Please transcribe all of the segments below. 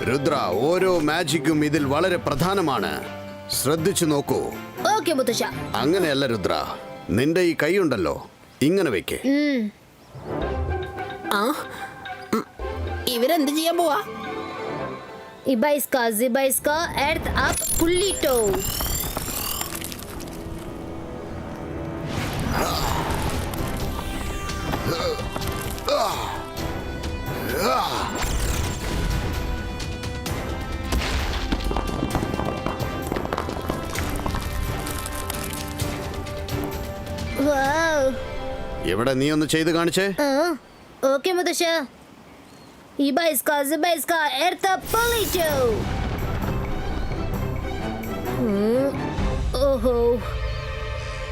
രുദ്ര, ഓരോ മാജിക്കും ഇതിൽ വളരെ പ്രധാനമാണ്. ശ്രദ്ധിച്ചു നോക്കൂ. ഓക്കേ മുത്തശ്ശ. അങ്ങനെയല്ല രുദ്ര, നിന്റെ ഈ കൈ ഉണ്ടല്ലോ, ഇങ്ങനെ വെക്കേ. ഇവരെന്ത് ചെയ്യാൻ പോവാ? ഇബൈസ്ക സിബൈസ്ക എർത്ത് അപ്പ് പുള്ളിറ്റോ. ഇവിടെ നീ ഒന്ന് ചെയ്ത് കാണിച്ചേ. ഓക്കേ മുത്തശ്ശ. ഇബൈസ്ക സിബൈസ്ക എർത്ത് അപ്പ് പുള്ളിറ്റോ. ഓഹോ.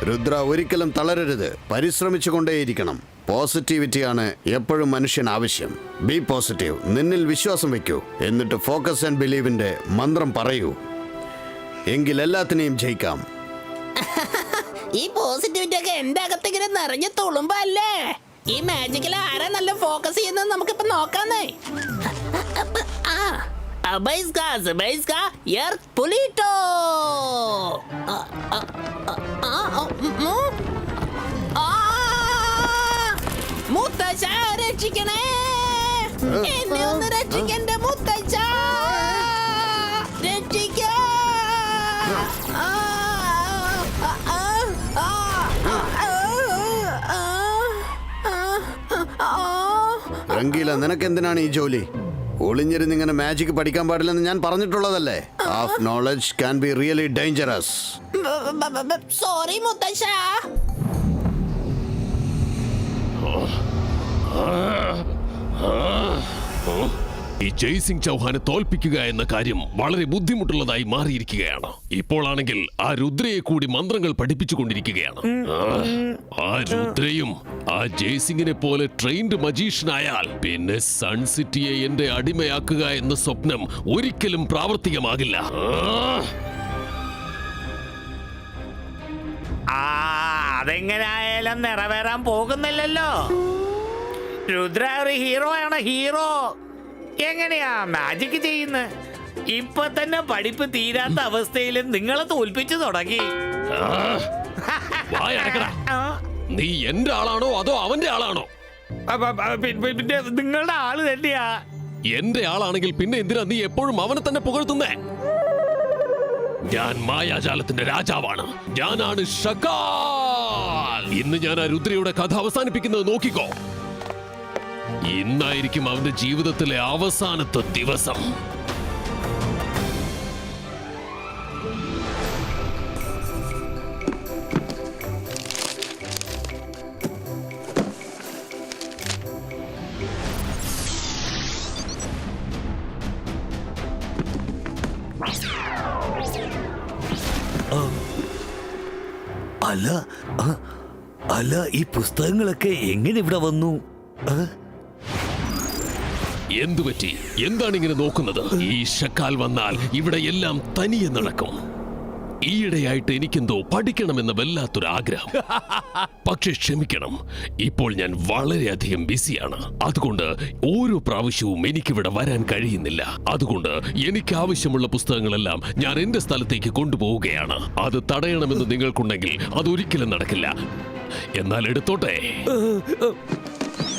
രുദ്ര, ഒരിക്കലും തളരരുത്. പരിശ്രമിച്ചുകൊണ്ടേയിരിക്കണം. പോസിറ്റിവിറ്റിയാണ് എപ്പോഴും മനുഷ്യൻ ആവശ്യം. B positive. നിന്നിൽ വിശ്വാസം വെക്കൂ. എന്നിട്ട് ഫോക്കസ് ആൻഡ് ബിലീവിന്റെ മന്ത്രം പറയൂ. എങ്കിൽ എല്ലാത്തിനെയും ജയിക്കാം. ഈ പോസിറ്റിവിറ്റി ഒക്കെ എന്റെ അകത്തിങ്ങനെ നിറഞ്ഞു തുളുമ്പല്ലേ? ഈ മാജിക്കിൽ ആരാ നല്ല ഫോക്കസ് ചെയ്യുന്നത് നമുക്കിപ്പോ നോക്കാന്നേ. അബൈസ്ക സിബൈസ്ക എർത്ത് പുള്ളിറ്റോ. മുത്തച്ഛ രക്ഷിക്കണേ, എന്നെ ഒന്ന് രക്ഷിക്കണ്ടേ മുത്തച്ഛ, രക്ഷിക്ക. രംഗീല, നിനക്കെന്തിനാണ് ഈ ജോലി? ഒളിഞ്ഞിരുന്ന് ഇങ്ങനെ മാജിക് പഠിക്കാൻ പാടില്ലെന്ന് ഞാൻ പറഞ്ഞിട്ടുള്ളതല്ലേ. Half knowledge can be really dangerous. Sorry മുത്തശ്ശ. ഈ ജയ്സിംഗ് ചൗഹാനെ തോൽപ്പിക്കുക എന്ന കാര്യം വളരെ ബുദ്ധിമുട്ടുള്ളതായി മാറിയിരിക്കുകയാണ്. ഇപ്പോഴാണെങ്കിൽ ആ രുദ്രയെ കൂടി മന്ത്രങ്ങൾ പഠിപ്പിച്ചുകൊണ്ടിരിക്കുകയാണ്. ആ രുദ്രയും ആ ജയ്സിംഗിനെ പോലെ ട്രെയിൻഡ് മജീഷ്യനായാൽ പിന്നെ സൺ സിറ്റിയെ എന്റെ അടിമയാക്കുക എന്ന സ്വപ്നം ഒരിക്കലും പ്രാവർത്തികമാകില്ല. അതെങ്ങനെയായാലും നിറവേറാൻ പോകുന്നില്ലല്ലോ. രുദ്ര ഒരു ഹീറോ ആണ്, ഹീറോ. എങ്ങനെയാ മാജിക് ചെയ്യുന്നത്? ഇപ്പൊ തന്നെ പഠിപ്പ് തീരാത്ത അവസ്ഥയിൽ നിങ്ങളെ തോൽപ്പിച്ചു തുടങ്ങി. നീ എന്റെ ആളാണോ അതോ അവന്റെ ആളാണോ? പിന്നെ നിങ്ങളുടെ ആള് തന്നെയാ. എന്റെ ആളാണെങ്കിൽ പിന്നെ എന്തിനാ നീ എപ്പോഴും അവനെ തന്നെ പുകഴ്ത്തുന്നേ? ഞാൻ മായാജാലത്തിന്റെ രാജാവാണ്. ഞാനാണ് ഷകാൽ. ഇന്ന് ഞാൻ ആ രുദ്രയുടെ കഥ അവസാനിപ്പിക്കുന്നത് നോക്കിക്കോ. ഇന്നായിരിക്കും അവന്റെ ജീവിതത്തിലെ അവസാനത്തെ ദിവസം. അല്ല, ഈ പുസ്തകങ്ങളൊക്കെ എങ്ങനെ ഇവിടെ വന്നു? എന്തുപറ്റി? എന്താണ് ഇങ്ങനെ നോക്കുന്നത്? ഈ ഷക്കാൽ വന്നാൽ ഇവിടെ എല്ലാം തനിയെ നടക്കും. ഈയിടെയായിട്ട് എനിക്കെന്തോ പഠിക്കണമെന്ന വല്ലാത്തൊരു ആഗ്രഹം. പക്ഷെ ക്ഷമിക്കണം, ഇപ്പോൾ ഞാൻ വളരെയധികം ബിസിയാണ്. അതുകൊണ്ട് ഓരോ പ്രാവശ്യവും എനിക്കിവിടെ വരാൻ കഴിയുന്നില്ല. അതുകൊണ്ട് എനിക്ക് ആവശ്യമുള്ള പുസ്തകങ്ങളെല്ലാം ഞാൻ എന്റെ സ്ഥലത്തേക്ക് കൊണ്ടുപോവുകയാണ്. അത് തടയണമെന്ന് നിങ്ങൾക്കുണ്ടെങ്കിൽ അതൊരിക്കലും നടക്കില്ല. എന്നാൽ എടുത്തോട്ടെ.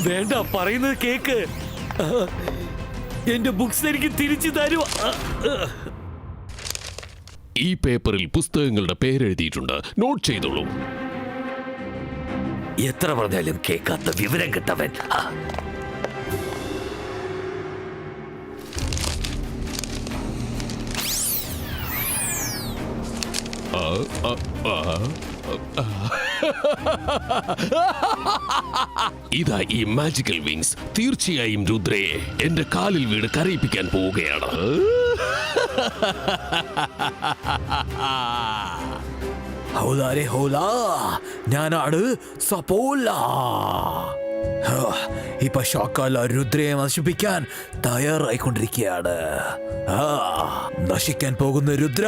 വേണ്ട, പറയുന്നത് കേക്ക്. എന്റെ ബുക്സ് എനിക്ക് തിരിച്ചു തരൂ. ഈ പേപ്പറിൽ പുസ്തകങ്ങളുടെ പേരെഴുതിയിട്ടുണ്ട്. നോട്ട് ചെയ്തോളൂ. എത്ര പറഞ്ഞാലും കേൾക്കാത്ത വിവരം കിട്ടവൻ. ഇതാ ഈ മാജിക്കൽ വിങ്സ്. തീർച്ചയായും രുദ്രയെ എന്റെ കാലിൽ വീട് കരയിപ്പിക്കാൻ പോവുകയാണ്. ഹൗലാരെ ഹൗലാ, ഞാനാണ് സപോല. ഇപ്പൊ ഷാക്കാല രുദ്രയെ നശിപ്പിക്കാൻ തയ്യാറായിക്കൊണ്ടിരിക്കുകയാണ്. നശിക്കാൻ പോകുന്ന രുദ്ര,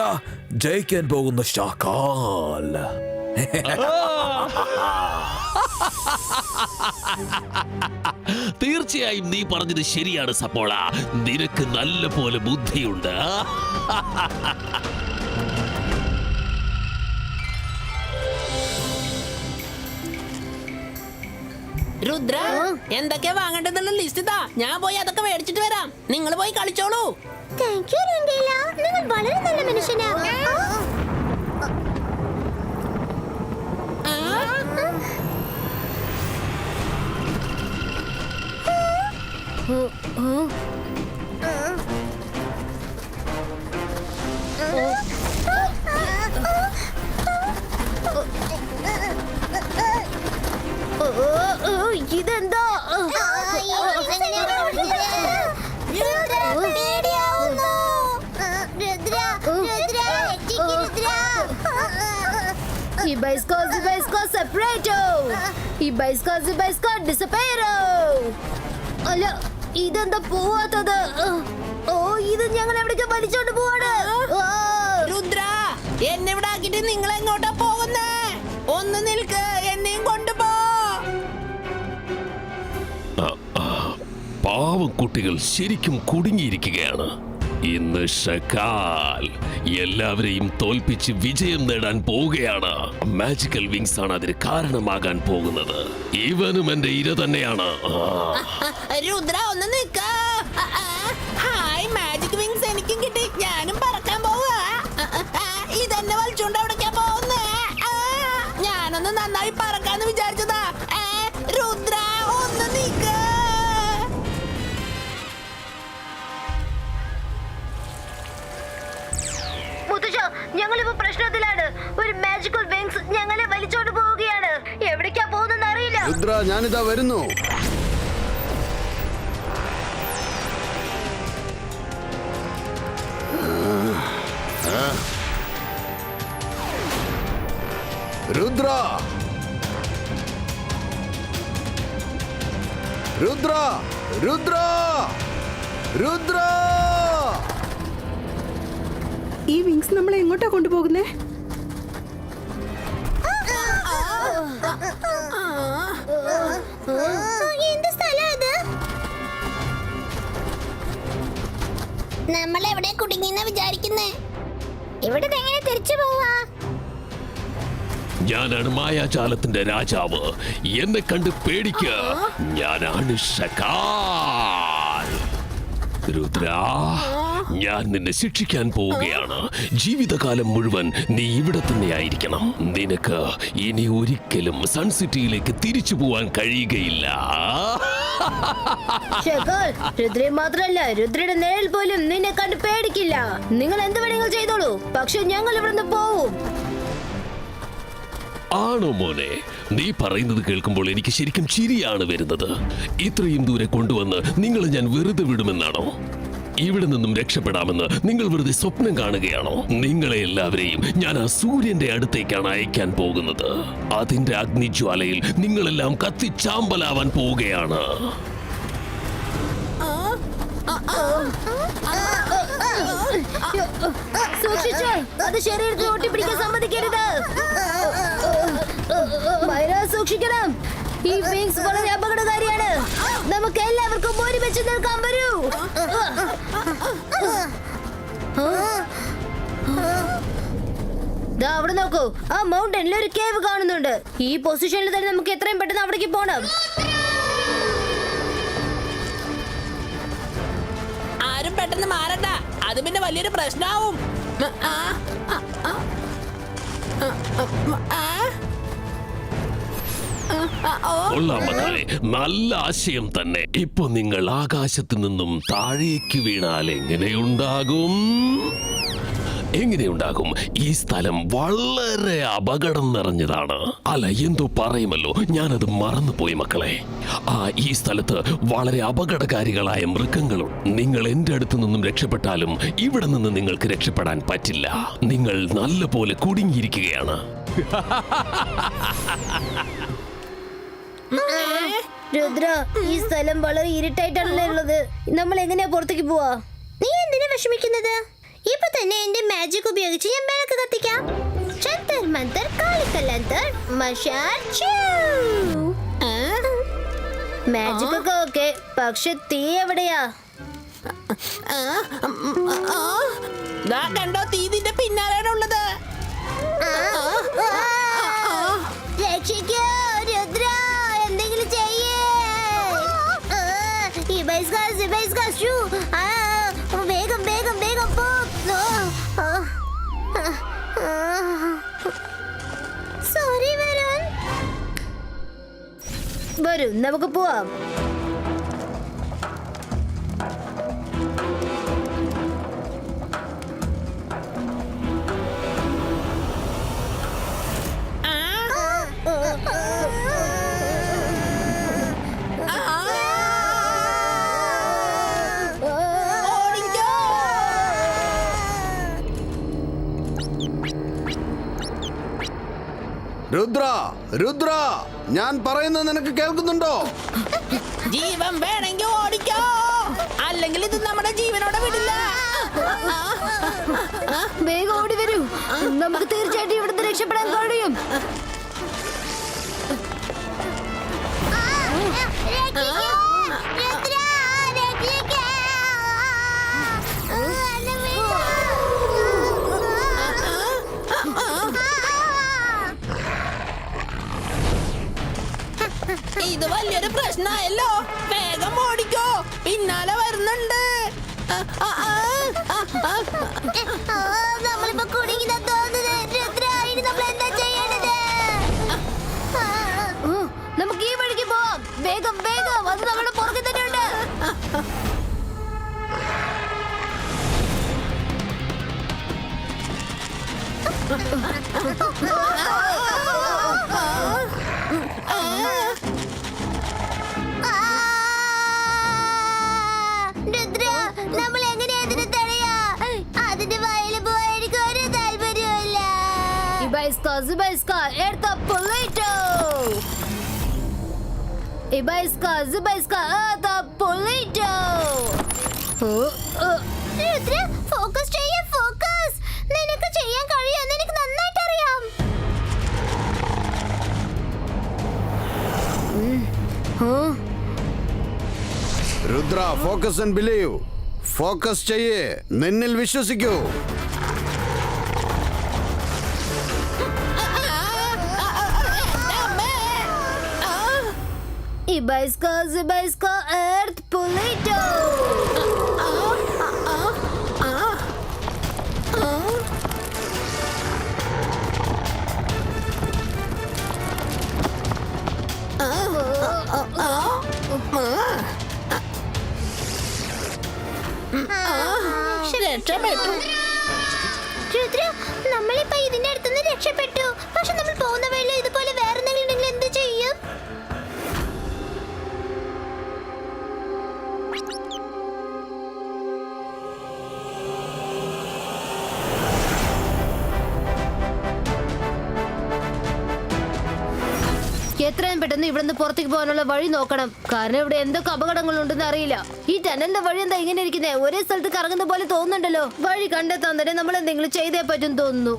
ജയിക്കാൻ പോകുന്ന ഷാക്കാൽ. തീർച്ചയായും നീ പറഞ്ഞത് ശരിയാണ് സപ്പോള. നിനക്ക് നല്ല പോലെ ബുദ്ധിയുണ്ട്. രുദ്ര, എന്തൊക്കെയാ വാങ്ങേണ്ടതെന്നുള്ള ലിസ്റ്റ് താ. ഞാൻ പോയി അതൊക്കെ മേടിച്ചിട്ട് വരാം. നിങ്ങൾ പോയി കളിച്ചോളൂ. താങ്ക് യു രംഗേല, നിങ്ങൾ വളരെ നല്ല മനുഷ്യനാ. ഇതെന്താ? അല്ല, ഇതെന്താ പോവാത്തത്? ഓ, ഇത് ഞങ്ങൾ എവിടേക്ക് വലിച്ചോണ്ട് പോവാണ്. രുദ്ര, എന്നെ ഇവിടെ ആക്കിട്ട് നിങ്ങൾ എങ്ങോട്ടാ പോകുന്നേ? ഒന്ന് നിൽക്ക്, എന്നെയും കൊണ്ടുപോ. പാവം കുട്ടികൾ ശരിക്കും കുടുങ്ങിയിരിക്കുകയാണ്. ഇന്ന് ഷക്കാൽ എല്ലാവരെയും തോൽപ്പിച്ച് വിജയം നേടാൻ പോവുകയാണ്. മാജിക്കൽ വിങ്സ് ആണ് അതിന് കാരണമാകാൻ പോകുന്നത്. ഇവനും എന്റെ ഇര തന്നെയാണ്. രുദ്ര, ഒന്ന് നിൽക്ക. ഹായ്, മാജിക് വിങ്സ് എനിക്കും കിട്ടി. ഞാനും പറക്കാൻ പോവാ. ഇതെന്നെ വലിച്ചോണ്ട് എവിടേക്കാ പോകുന്നേ? ഞാനൊന്ന് നന്നായി പറക്കാന്ന് വിചാരിച്ചതാ. രുദ്ര, ഒന്ന് നിൽക്ക. ഞങ്ങളിപ്പോ പ്രശ്നത്തിലാണ്. ഒരു മാജിക്കൽ വിങ്സ് ഞങ്ങളെ വലിച്ചോണ്ട് പോവുകയാണ്. എവിടേക്കാ പോകുന്നെന്ന് അറിയില്ല. രുദ്ര, ഞാനിതാ വരുന്നു. രുദ്ര, രുദ്ര, രുദ്ര, രുദ്ര. ഈ വിങ്സ് നമ്മളെ എങ്ങോട്ടാ കൊണ്ടുപോകുന്നേ? എന്ത് സ്ഥലം ഇത്? നമ്മൾ എവിടെ കുടുങ്ങിയെന്ന് വിചാരിക്കുന്നേ? ഇവിടെ എങ്ങനെ തിരിച്ചു പോവാ? ഞാനാണ് മായാജാലത്തിന്റെ രാജാവ്. എന്നെ കണ്ട് പേടിക്ക. ഞാനാണ് ഷക്കാൽ. രുദ്ര, ഞാൻ നിന്നെ ശിക്ഷിക്കാൻ പോവുകയാണ്. ജീവിതകാലം മുഴുവൻ നീ ഇവിടെ തന്നെ ആയിരിക്കണം. നിനക്ക് ഇനി ഒരിക്കലും സൺസിറ്റിയിലേക്ക് തിരിച്ചു പോവാൻ കഴിയുകയില്ല. ഷക്കാൽ, രുദ്രയെ മാത്രമല്ല, രുദ്രയുടെ നേരിൽ പോലും നിന്നെ കണ്ട് പേടിക്കില്ല. നിങ്ങൾ എന്ത് വേണമെങ്കിലും ചെയ്തോളൂ, പക്ഷെ ഞങ്ങൾ ഇവിടുന്ന് പോവും. ആണോ മോനെ? നീ പറയുന്നത് കേൾക്കുമ്പോൾ എനിക്ക് ശരിക്കും ചിരിയാണ് വരുന്നത്. ഇത്രയും ദൂരെ കൊണ്ടുവന്ന് നിങ്ങൾ ഞാൻ വെറുതെ വിടുമെന്നാണോ? ഇവിടെ നിന്നും രക്ഷപ്പെടാമെന്ന് നിങ്ങൾ വെറുതെ സ്വപ്നം കാണുകയാണോ? നിങ്ങളെ എല്ലാവരെയും ഞാൻ ആ സൂര്യന്റെ അടുത്തേക്കാണ് അയക്കാൻ പോകുന്നത്. അതിന്റെ അഗ്നിജ്വാലയിൽ നിങ്ങളെല്ലാം കത്തിച്ചാമ്പലാവാൻ പോവുകയാണ്. സൂക്ഷിച്ചോ, അത് ശരീരത്തിൽ ഒട്ടിപ്പിടിക്കാൻ സമ്മതിക്കരുത്. സൂക്ഷിക്കണം. ഈ വിങ്സ് വളരെ അപകടകാരിയാണ്. നമുക്ക് എല്ലാവർക്കും ഒരുമിച്ച് നിൽക്കാൻ വരൂ. അവിടെ നോക്കൂ, ആ മൗണ്ടനിൽ ഒരു കേവ് കാണുന്നുണ്ട്. ഈ പൊസിഷനിൽ തന്നെ നമുക്ക് എത്രയും പെട്ടെന്ന് അവിടേക്ക് പോണം. ആരും പെട്ടെന്ന് മാറണ്ട, അത് പിന്നെ വലിയൊരു പ്രശ്നമാവും. കൊള്ളാം മക്കളെ, നല്ല ആശയം തന്നെ. ഇപ്പൊ നിങ്ങൾ ആകാശത്ത് നിന്നും താഴേക്ക് വീണാൽ എങ്ങനെയുണ്ടാകും? ഈ സ്ഥലം വളരെ അപകടം നിറഞ്ഞതാണ്. അല്ല, എന്തോ പറയുമല്ലോ, ഞാനത് മറന്നുപോയി മക്കളെ. ഈ സ്ഥലത്ത് വളരെ അപകടകാരികളായ മൃഗങ്ങളുണ്ട്. നിങ്ങൾ എന്റെ അടുത്ത് നിന്നും രക്ഷപ്പെട്ടാലും ഇവിടെ നിന്ന് നിങ്ങൾക്ക് രക്ഷപ്പെടാൻ പറ്റില്ല. നിങ്ങൾ നല്ല പോലെ കുടുങ്ങിയിരിക്കുകയാണ്. രുദ്ര, ഈ സ്ഥലം വളരെ ഇരുട്ടായിട്ടാണല്ലോ ഉള്ളത്. നമ്മൾ എങ്ങനെയാ പുറത്തേക്ക് പോവാ? നീ എന്തിനാ വിഷമിക്കുന്നത്? ഇപ്പൊ തന്നെ എന്റെ മാജിക് ഉപയോഗിച്ച് ഞാൻ വിളക്ക് കത്തിക്കാം. ജന്തർ മന്തർ കാളിക്കലന്തർ മഷാൽ ചൂ. മാജിക് ഒക്കെ ഓക്കെ, പക്ഷെ തീ എവിടെയാ? ദാ കണ്ടോ, തീ നിന്റെ പിന്നാലെയാണ് ഉള്ളത്. രക്ഷിക്കൂ രുദ്ര, എന്തെങ്കിലും ചെയ്യേ. വേഗം വേഗം വേഗം പോ. സോറി വരുൺ. വരൂ നമുക്ക് പോവാം. രുദ്ര, രുദ്ര, ഞാൻ പറയുന്നത് നിനക്ക് കേൾക്കുന്നുണ്ടോ? ജീവൻ വേണമെങ്കിൽ ഓടിക്കോ, അല്ലെങ്കിൽ ഇത് നമ്മുടെ ജീവനോടെ വിടില്ല. വേഗം ഓടി വരൂ, നമുക്ക് തീർച്ചയായിട്ടും ഇവിടുന്ന് രക്ഷപ്പെടാൻ കഴിയും. ഇത് വലിയൊരു പ്രശ്നമായല്ലോ. വേഗം ഓടിക്കോ, പിന്നാലെ വരുന്നുണ്ട്. നമ്മളിപ്പോ കുടുങ്ങിന തോന്നുന്നത്. രുദ്ര, ഇനി നമ്മൾ എന്താ ചെയ്യണത്? നമുക്ക് ഈ വഴിക്ക് പോവാം. വേഗം വേഗം, അത് നമ്മുടെ പുറകെ തന്നെ ഉണ്ട്. രുദ്ര, നമ്മൾ എങ്ങനെയാ ഇതിനെ തടയാ? അതിന്റെ വയലിൽ പോയാൽ എനിക്ക് ഒരു താല്പര്യമില്ല. രുദ്ര, ഫോക്കസ് ചെയ്യ്, ഫോക്കസ്. നിനക്ക് ചെയ്യാൻ കഴിയുമെന്ന് എനിക്ക് നന്നായിട്ട് അറിയാം. Rudra, focus and believe. Focus ചെയ്യേ, നിന്നിൽ വിശ്വസിക്കൂ. എർത്ത് പൊളിറ്റോ. രക്ഷപ്പെട്ടു. രുദ്ര, നമ്മളിപ്പോ ഇതിന്റെ അടുത്തുനിന്ന് രക്ഷപ്പെട്ടു. പക്ഷെ നമ്മൾ പോകുന്ന വഴിയിൽ ഇതുപോലെ വേറെ എന്തെങ്കിലും ഉണ്ടെങ്കിൽ എന്ത് ചെയ്യും? എത്രയും പെട്ടെന്ന് ഇവിടുന്ന് പുറത്തേക്ക് പോകാനുള്ള വഴി നോക്കണം. കാരണം ഇവിടെ എന്തൊക്കെ അപകടങ്ങളുണ്ടെന്ന് അറിയില്ല. ഈ ടനലിന്റെ വഴി എന്താ ഇങ്ങനെ ഇരിക്കുന്നേ? ഒരേ സ്ഥലത്ത് കറങ്ങുന്ന പോലെ തോന്നുന്നുണ്ടല്ലോ. വഴി കണ്ടെത്താൻ തന്നെ നമ്മൾ എന്തെങ്കിലും ചെയ്തേ പറ്റും തോന്നുന്നു.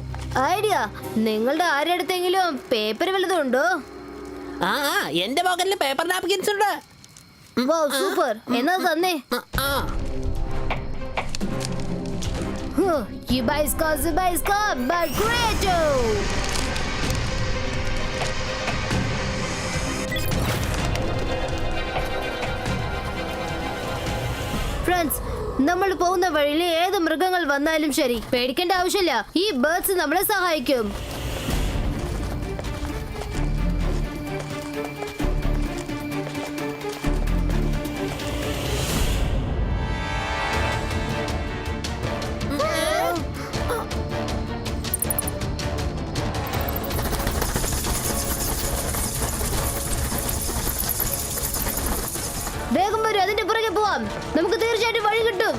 ഐഡിയ, നിങ്ങളുടെ ആരെടുത്തെങ്കിലും പേപ്പർ വല്ലതും ഉണ്ടോ? എന്റെ പോക്കറ്റിൽ പേപ്പർ നാപ്കിൻസ് ഉണ്ട്. സൂപ്പർ, എന്നാ തന്നെ. ഫ്രണ്ട്സ്, നമ്മൾ പോകുന്ന വഴിയിൽ ഏത് മൃഗങ്ങൾ വന്നാലും ശരി, പേടിക്കേണ്ട ആവശ്യമില്ല. ഈ ബേർഡ്സ് നമ്മളെ സഹായിക്കും. വേഗം വരും, അതിന്റെ പുറകെ പോവാം. നമുക്ക് തീർച്ചയായിട്ടും വഴി കിട്ടും.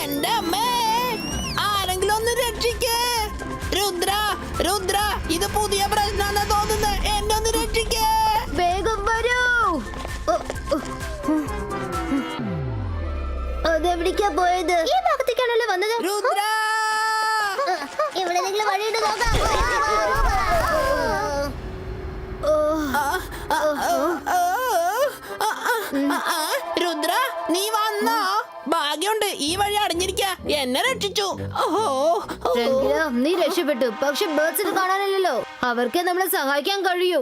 എന്റെ അമ്മേ, ആരെങ്കിലും ഒന്ന് രക്ഷിക്കേ. രുദ്ര, രുദ്ര, ഇത് പുതിയ പ്രശ്നമാണെന്ന് തോന്നുന്നത്. എന്നെ ഒന്ന് രക്ഷിക്കേ. വേഗം വരൂ. അതെവിടേക്കാ പോയത്? ഈ ഭാഗത്തേക്കാണല്ലോ വന്നത്. രുദ്ര, ഇവിടെ നിങ്ങൾ വഴിയുണ്ട് നോക്കാം. രുദ്ര നീ വന്നോ? ഭാഗ്യമുണ്ട്, ഈ വഴി അടഞ്ഞിരിക്ക. എന്നെ രക്ഷിച്ചു. രംഗില, നീ രക്ഷപ്പെട്ടു. പക്ഷെ ബേർഡ്സിന് കാണാനില്ലല്ലോ. അവർക്ക് നമ്മളെ സഹായിക്കാൻ കഴിയൂ.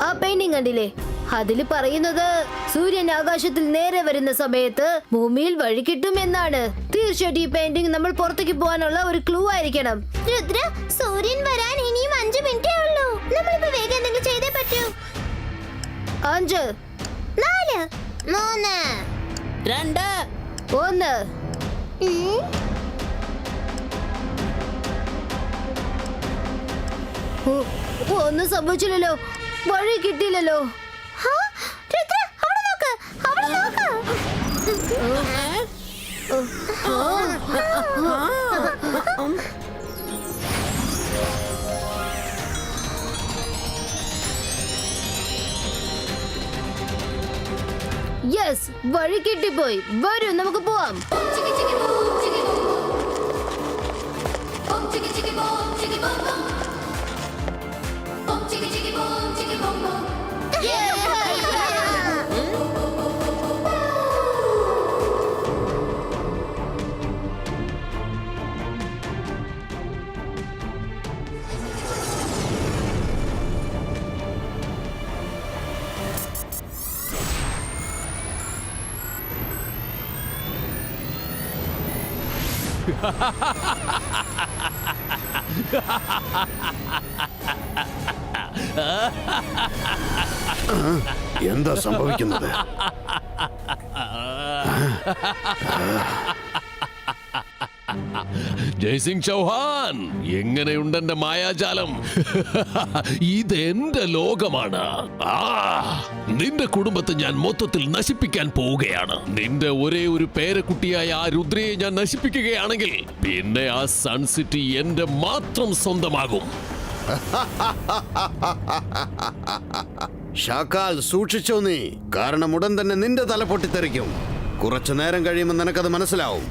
ആ പെയിന്റിംഗ് കണ്ടില്ലേ? അതില് പറയുന്നത് സൂര്യൻ ആകാശത്തിൽ നേരെ വരുന്ന സമയത്ത് ഭൂമിയിൽ വഴി കിട്ടും എന്നാണ്. തീർച്ചയായിട്ടും ഈ പെയിന്റിംഗ് നമ്മൾ പുറത്തേക്ക് പോകാനുള്ള ഒരു ക്ലൂ ആയിരിക്കണം. രുദ്ര, സൂര്യൻ വരാൻ ഇനിയും 5 മിനിറ്റേ ഉള്ളൂ. നമ്മളിപ്പോ വേഗം എന്തെങ്കിലും ചെയ്തേ പറ്റൂ. 5 4 3 2 1 ഒന്നും സംഭവിച്ചില്ലല്ലോ. വഴി കിട്ടിയില്ലല്ലോ. രുദ്ര, അവിടെ നോക്ക്, അവിടെ നോക്ക്. യെസ്, വഴി കിട്ടിപ്പോയി. വരൂ, നമുക്ക് പോവാം. എന്താ സംഭവിക്കുന്നത്? ജയ്സിംഗ് ചൗഹാൻ, എങ്ങനെയുണ്ടെന്റെ മായാജാലം? ഇതെന്റെ ലോകമാണ്. നിന്റെ കുടുംബത്തെ ഞാൻ മൊത്തത്തിൽ നശിപ്പിക്കാൻ പോവുകയാണ്. നിന്റെ ഒരേ ഒരു പേരക്കുട്ടിയായ ആ രുദ്രയെ ഞാൻ നശിപ്പിക്കുകയാണെങ്കിൽ പിന്നെ ആ സൺ സിറ്റി എന്റെ മാത്രം സ്വന്തമാകും. ഷാക്കാൽ, സൂക്ഷിച്ചോ നീ. കാരണം ഉടൻ തന്നെ നിന്റെ തല പൊട്ടിത്തെറിക്കും. കുറച്ചു നേരം കഴിയുമ്പോൾ നിനക്കത് മനസ്സിലാവും.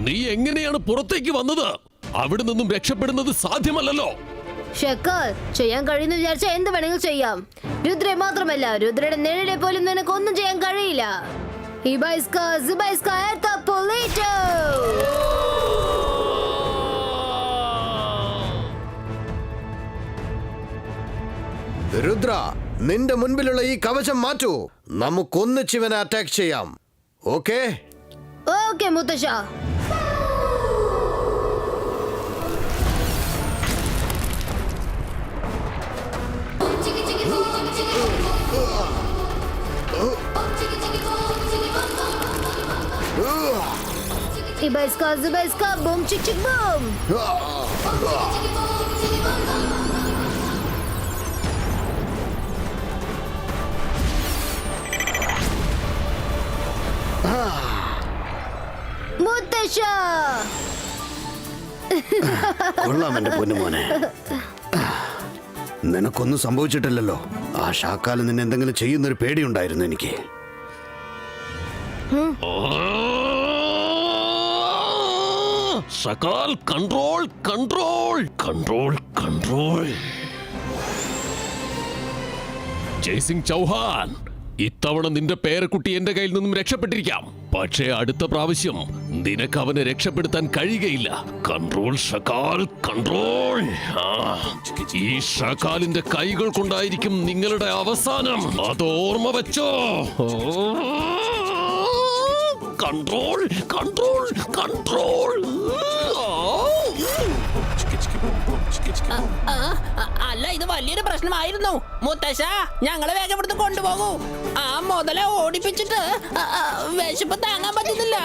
നീ എങ്ങനെയാണ് പുറത്തേക്ക് വന്നത്? അവിടെ നിന്നും രക്ഷപ്പെടുന്നത് സാധ്യമല്ലല്ലോ. ഷക്കാൽ, ചെയ്യാൻ കഴിയുന്ന വിചാരിച്ച എന്ത് വേണമെങ്കിലും ചെയ്യാം. രുദ്രയെ മാത്രമല്ല, രുദ്രയുടെ നിഴലെ പോലും നിനക്ക് ഒന്നും ചെയ്യാൻ കഴിയില്ല. രുദ്ര, നിന്റെ മുൻപിലുള്ള ഈ കവചം മാറ്റൂ. നമുക്കൊന്നിച്ചിവനെ അറ്റാക്ക് ചെയ്യാം. ഓക്കേ? ഓക്കേ മുത്തശ്ശ. Ibaiska, Zubaiska, boom, chick, chick, boom. മുത്തശ്ശ, കൊള്ളാം എന്റെ പൊന്നുമോനെ. നിനക്കൊന്നും സംഭവിച്ചിട്ടില്ലല്ലോ. ആ ഷാക്കാല് നിന്നെ എന്തെങ്കിലും ചെയ്യുന്നൊരു പേടിയുണ്ടായിരുന്നു എനിക്ക്. Shakaal, control, control, control, control. Jaisingh Chauhan, ഇത്തവണ നിന്റെ പേരക്കുട്ടി എന്റെ കയ്യിൽ നിന്നും രക്ഷപ്പെട്ടിരിക്കാം. പക്ഷേ അടുത്ത പ്രാവശ്യം നിനക്ക് അവനെ രക്ഷപ്പെടുത്താൻ കഴിയുകയില്ല. Control Shakaal, control. ഈ ഷക്കാലിന്റെ കൈകൾ കൊണ്ടായിരിക്കും നിങ്ങളുടെ അവസാനം. അത് ഓർമ്മ വെച്ചോ. Control control control. അല്ല ഇത് വലിയൊരു പ്രശ്നമായിരുന്നു മുത്തശ്ശ. ഞങ്ങളെ വേഗം ഇവിടുന്ന് കൊണ്ടുപോകൂ. ആ മുതല ഓടിപ്പിച്ചിട്ട് വിശപ്പ് താങ്ങാൻ പറ്റുന്നില്ല.